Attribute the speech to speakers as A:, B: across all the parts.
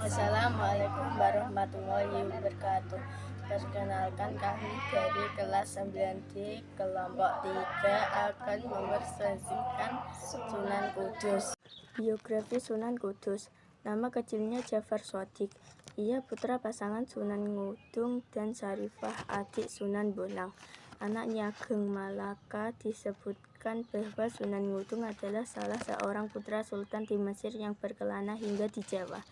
A: Assalamualaikum warahmatullahi wabarakatuh. Perkenalkan, kami dari kelas 9D kelompok 3 akan meresensikan Sunan Kudus. Biografi Sunan Kudus. Nama kecilnya Jafar Shodiq. Ia putra pasangan Sunan Ngudung dan Syarifah, adik Sunan Bonang. Anaknya Ageng Malaka disebutkan bahwa Sunan Ngudung adalah salah seorang putra sultan di Mesir yang berkelana hingga di Jawa.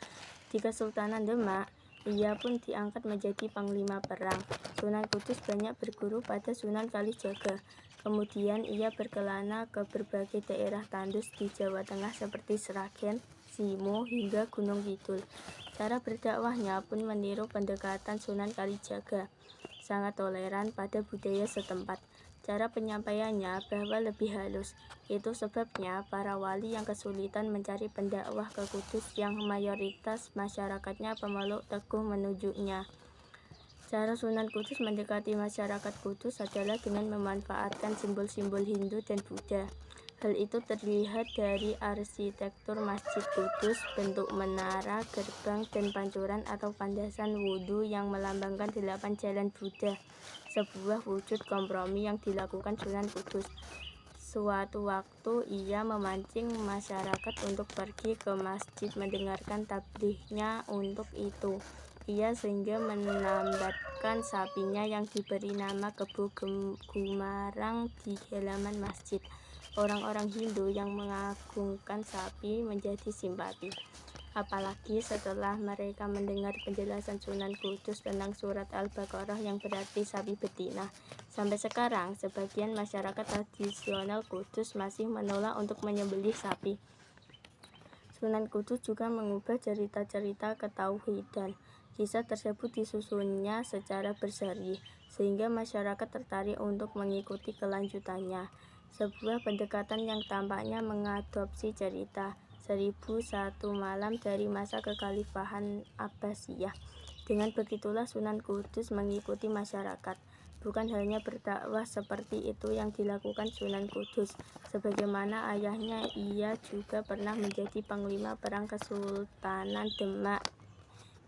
A: Di Kesultanan Demak, ia pun diangkat menjadi panglima perang. Sunan Kudus banyak berguru pada Sunan Kalijaga. Kemudian ia berkelana ke berbagai daerah tandus di Jawa Tengah seperti Sragen, Simo, hingga Gunung Kidul. Cara berdakwahnya pun meniru pendekatan Sunan Kalijaga, sangat toleran pada budaya setempat. Cara penyampaiannya bahwa lebih halus. Itu sebabnya para wali yang kesulitan mencari pendakwah ke Kudus yang mayoritas masyarakatnya pemeluk teguh menunjuknya. Cara Sunan Kudus mendekati masyarakat Kudus adalah dengan memanfaatkan simbol-simbol Hindu dan Buddha. Hal itu terlihat dari arsitektur Masjid Kudus, bentuk menara, gerbang, dan pancuran atau pandasan wudhu yang melambangkan 8 jalan Buddha, sebuah wujud kompromi yang dilakukan Sunan Kudus. Suatu waktu ia memancing masyarakat untuk pergi ke masjid mendengarkan tablighnya. Untuk itu ia sehingga menambatkan sapinya yang diberi nama Kebo Gumarang di halaman masjid. Orang-orang Hindu yang mengagungkan sapi menjadi simpati, apalagi setelah mereka mendengar penjelasan Sunan Kudus tentang surat Al-Baqarah yang berarti sapi betina. Sampai sekarang, sebagian masyarakat tradisional Kudus masih menolak untuk menyembelih sapi. Sunan Kudus juga mengubah cerita-cerita ketauhidan. Kisah tersebut disusunnya secara berseri, sehingga masyarakat tertarik untuk mengikuti kelanjutannya. Sebuah pendekatan yang tampaknya mengadopsi cerita 1001 malam dari masa kekhalifahan Abbasiyah. Dengan begitulah Sunan Kudus mengikuti masyarakat. Bukan hanya berdakwah seperti itu yang dilakukan Sunan Kudus. Sebagaimana ayahnya, ia juga pernah menjadi panglima perang Kesultanan Demak.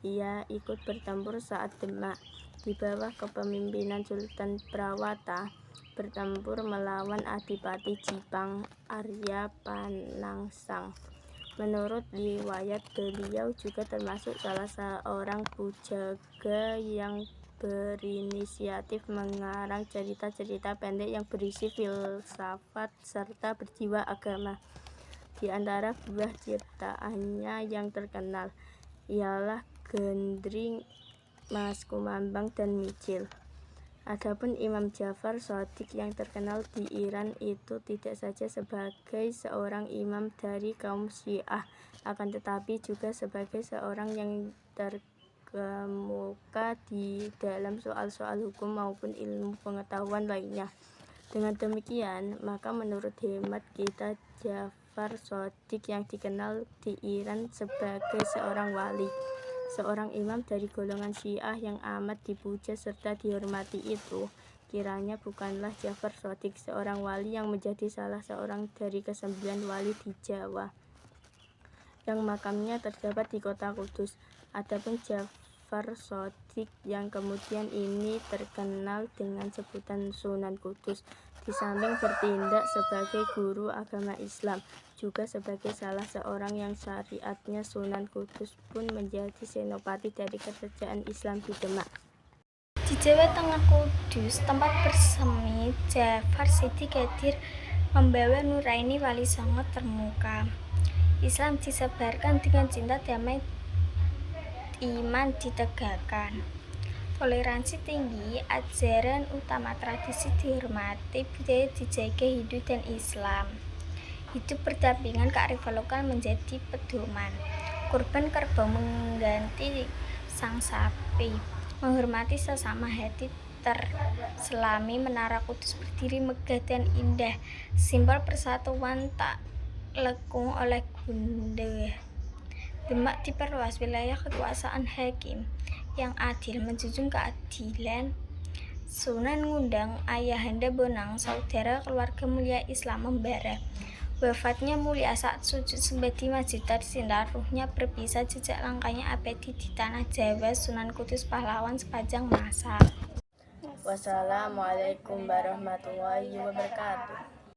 A: Ia ikut bertempur saat Demak, di bawah kepemimpinan Sultan Prawata, bertempur melawan Adipati Jipang, Arya Panangsang. Menurut riwayat, beliau juga termasuk salah seorang pujaga yang berinisiatif mengarang cerita-cerita pendek yang berisi filsafat serta berjiwa agama. Di antara buah ciptaannya yang terkenal ialah Gendring, Mas Kumambang, dan Micil. Adapun Imam Jafar Shodiq yang terkenal di Iran itu tidak saja sebagai seorang imam dari kaum Syiah, akan tetapi juga sebagai seorang yang terkemuka di dalam soal-soal hukum maupun ilmu pengetahuan lainnya. Dengan demikian, maka menurut hemat kita, Jafar Shodiq yang dikenal di Iran sebagai seorang wali, seorang imam dari golongan Syiah yang amat dipuja serta dihormati itu, kiranya bukanlah Jafar Shodiq, seorang wali yang menjadi salah seorang dari ke-9 wali di Jawa, yang makamnya terdapat di kota Kudus. Adapun Jafar Shodiq yang kemudian ini terkenal dengan sebutan Sunan Kudus, di samping bertindak sebagai guru agama Islam, juga sebagai salah seorang yang syariatnya Sunan Kudus pun menjadi senopati dari kerajaan Islam di Demak.
B: Di Jawa Tengah Kudus, tempat bersemi Jafar Siti Qadir membawa Nuraini Wali Songo termuka. Islam disebarkan dengan cinta damai, iman ditegakkan, toleransi tinggi, ajaran utama tradisi dihormati, budaya dijaga Hindu dan Islam. Hidup berdampingan, kearifan lokal menjadi pedoman. Kurban kerbau mengganti sang sapi, menghormati sesama hati terselami. Menara Kudus berdiri megah dan indah, simbol persatuan tak lekung oleh gundah. Demak diperluas wilayah kekuasaan hakim yang adil, menjunjung keadilan. Sunan ngundang Ayahanda Bonang, saudara keluarga mulia Islam membara. Wafatnya mulia saat sujud sembah di Masjid Darsintar, ruhnya berpisah, jejak langkahnya abadi di tanah Jawa, Sunan Kudus pahlawan sepanjang masa.
A: Wassalamualaikum warahmatullahi wabarakatuh.